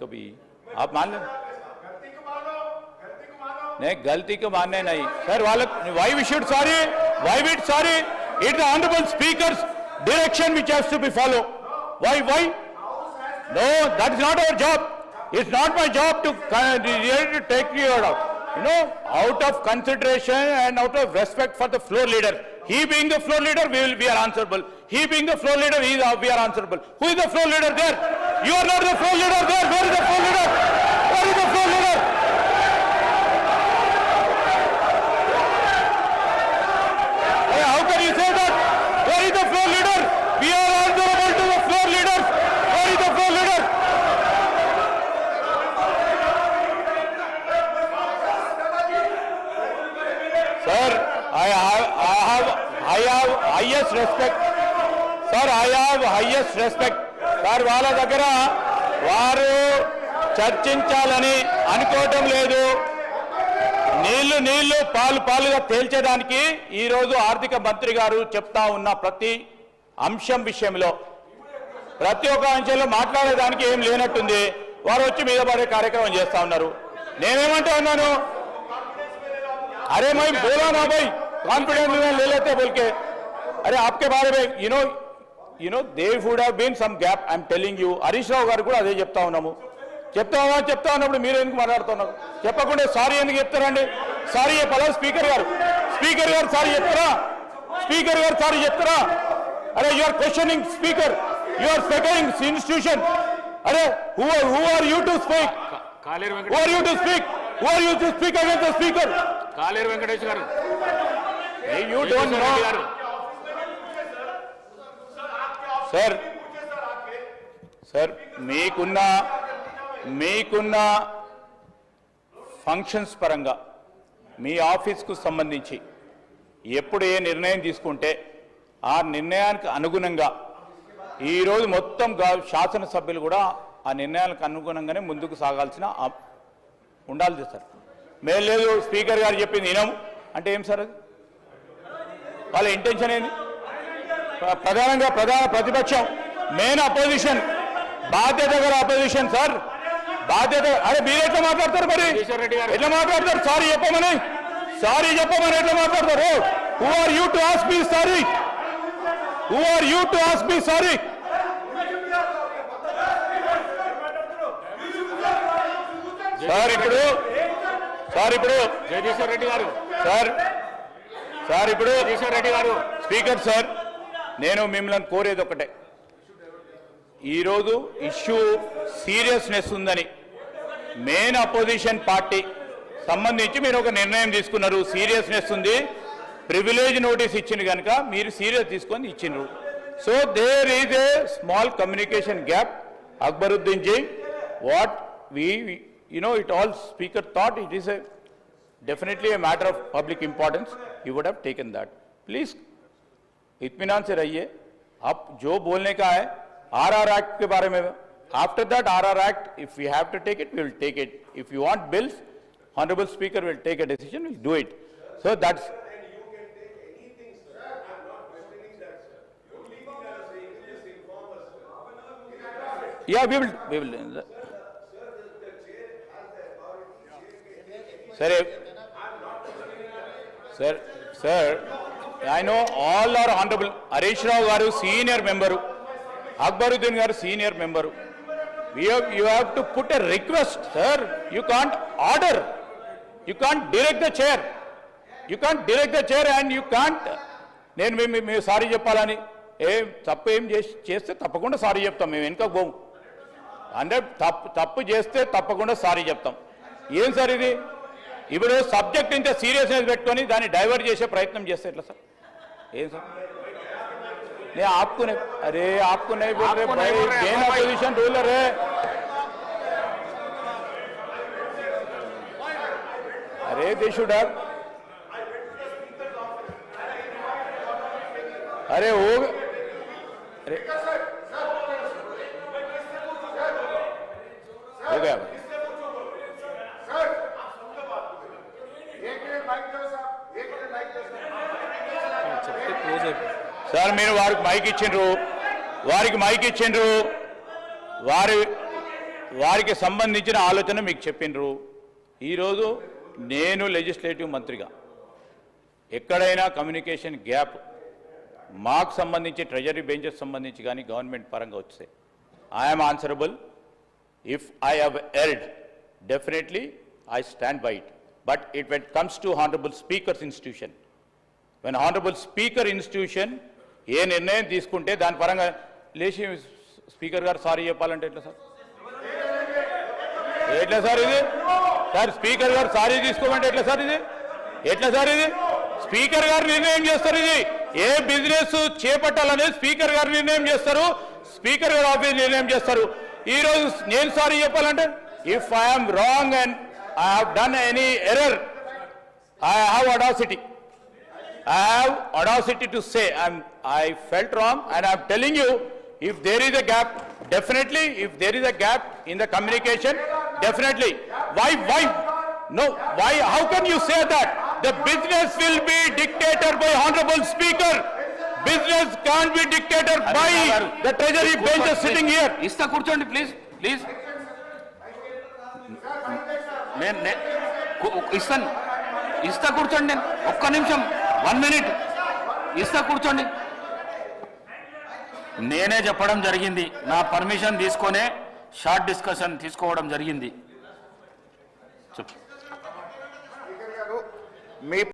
तो भी आप मान लें नहीं, गलती को मानने नहीं सर वाले why we should sorry, why we sorry, it's the honorable speaker's direction which has to be followed. Why no, that is not our job. It's not my job to take you out, out of consideration and out of respect for the floor leader. He being the floor leader, we are answerable. He being the floor leader, we are answerable. Who is the floor leader there? You are not the floor leader there. Where is the floor leader? Where is the floor leader? How can you say that? Where is the floor leader? We are answerable to the floor leaders. Where is the floor leader? Sir, I have highest respect. Sir, I have highest respect. Sir, వాళ్ళ దగ్గర వారు చర్చించాలని అనుకోవటం లేదు. నీళ్లు పాలుగా తేల్చేదానికి ఈ రోజు ఆర్థిక మంత్రి గారు చెప్తా ఉన్న ప్రతి అంశం విషయంలో ప్రతి ఒక్క అంశంలో మాట్లాడేదానికి ఏం లేనట్టుంది. వారు వచ్చి మీద పడే కార్యక్రమం చేస్తా ఉన్నారు. నేనేమంటా ఉన్నాను, अरे मैं बोला ना भाई कॉन्फिडेंस ले लेते बोल के. अरे आपके बारे में you know there would have been some gap. I'm telling you. Harish Rao గారు కూడా అదే చెప్తా ఉన్నాము. చెప్తా ఉన్నప్పుడు మీరు ఎందుకు మాట్లాడుతున్నారు? చెప్పకుండా సారీ ఎందుకు చెప్తారండి? సారీ చెప్పాలా స్పీకర్ గారు సారీ చెప్తారా? స్పీకర్ గారు సారీ చెప్తారా? అరే you are questioning speaker, you are seconding institution. అరే who are you to speak? Who are you to speak? Who are you to speak against the speaker? కాలేరు వెంకటేష్ గారు. You don't know. Sir, మీకున్న functions పరంగా మీ ఆఫీస్కు సంబంధించి ఎప్పుడు ఏ నిర్ణయం తీసుకుంటే ఆ నిర్ణయానికి అనుగుణంగా ఈరోజు మొత్తం శాసనసభ్యులు కూడా ఆ నిర్ణయాలకు అనుగుణంగానే ముందుకు సాగాల్సిన ఉండాలి సార్. మేము లేదు స్పీకర్ గారు చెప్పింది వినము అంటే ఏం సార్? అది వాళ్ళ ఇంటెన్షన్ ఏంది? ప్రధాన ప్రతిపక్షం మెయిన్ అపోజిషన్, బాధ్యత గల అపోజిషన్ సార్, బాధ్యత. అరే మీరు ఎట్లా మాట్లాడతారు? మరి ఎట్లా మాట్లాడతారు? సారీ చెప్పమని ఎట్లా మాట్లాడతారు? Who are you to ask me sorry? Who are you to ask me sorry? Sir ఇప్పుడు జగదీశ్వర్ రెడ్డి గారు స్పీకర్ సార్, నేను మిమ్మల్ని కోరేది ఒకటే. ఈరోజు ఇష్యూ సీరియస్నెస్ ఉందని మెయిన్ అపోజిషన్ పార్టీ సంబంధించి మీరు ఒక నిర్ణయం తీసుకున్నారు. సీరియస్నెస్ ఉంది, ప్రివిలేజ్ నోటీస్ ఇచ్చింది కనుక మీరు సీరియస్ తీసుకొని ఇచ్చిండ్రు. So there is a small communication gap. Akbaruddin ji, what it all speaker thought it is definitely a matter of public importance. He would have taken that. Please इत्मीनान से रहिए. आप जो बोलने का है RR Act के बारे में, after that RR Act, if we have to take it, we will take it. If you want bills, honorable speaker will take a decision, we'll do it. So that's yeah, we will Sir, I know all are honorable. Harish Rao garu senior member, Akbaruddin garu senior member. You have to put a request, sir. You can't order. You can't direct the chair. And you can't. నేను మేము sorry చెప్పాలని తప్పు ఏం చేస్తే తప్పకుండా sorry చెప్తాం. మేము వెనుక పోము. అంటే తప్పు చేస్తే తప్పకుండా సారీ చెప్తాం. ఏం సార్ ఇది? ఇప్పుడు సబ్జెక్ట్ ఇంత సీరియస్నెస్ పెట్టుకొని దాన్ని డైవర్ట్ చేసే ప్రయత్నం చేస్తే ఎట్లా సార్? ఏం సార్? నేను आपको नहीं बोल रहे भाई, मेन अपोजिशन रूलर है. अरे दे शुड हैव, अरे हो गया సార్. మీరు వారికి మైక్ ఇచ్చిండ్రు, వారికి సంబంధించిన ఆలోచన మీకు చెప్పినరు. ఈరోజు నేను లెజిస్లేటివ్ మంత్రిగా ఎక్కడైనా కమ్యూనికేషన్ గ్యాప్ మాకు సంబంధించి ట్రెజరీ బెంచెస్ సంబంధించి కానీ గవర్నమెంట్ పరంగా వస్తే I'm answerable. If I have erred definitely I stand by it. But it when comes to honourable speakers institution, when honourable speaker institution ఏ నిర్ణయం తీసుకుంటే దాని పరంగా లేచి స్పీకర్ గారు సారీ చెప్పాలంటే ఎట్లా సార్? ఎట్లా సార్ ఇది? సార్ స్పీకర్ గారు సారీ తీసుకోమంటే ఎట్లా సార్ ఇది? ఎట్లా సార్ ఇది? స్పీకర్ గారు నిర్ణయం చేస్తారు. ఇది ఏ బిజినెస్ చేపట్టాలనేది స్పీకర్ గారు నిర్ణయం చేస్తారు, స్పీకర్ గారు ఆఫీస్ నిర్ణయం చేస్తారు. ఈరోజు నేను సారీ చెప్పాలంటే if I'm wrong and I have done any error, I have audacity. I have audacity to say I felt wrong, and I'm telling you, if there is a gap, definitely, if there is a gap in the communication, definitely. Why? No, why? How can you say that? The business will be dictated by Honorable Speaker. Business can't be dictated by the Treasury benches sitting here. Ista kurchondi, please. Ista kurchondi. Okka nimisham. 1 minute. ఇస్తా కూర్చోండి. నేనే చెప్పడం జరిగింది, నా permission తీసుకొనే short discussion తీసుకోవడం జరిగింది. చెప్పు.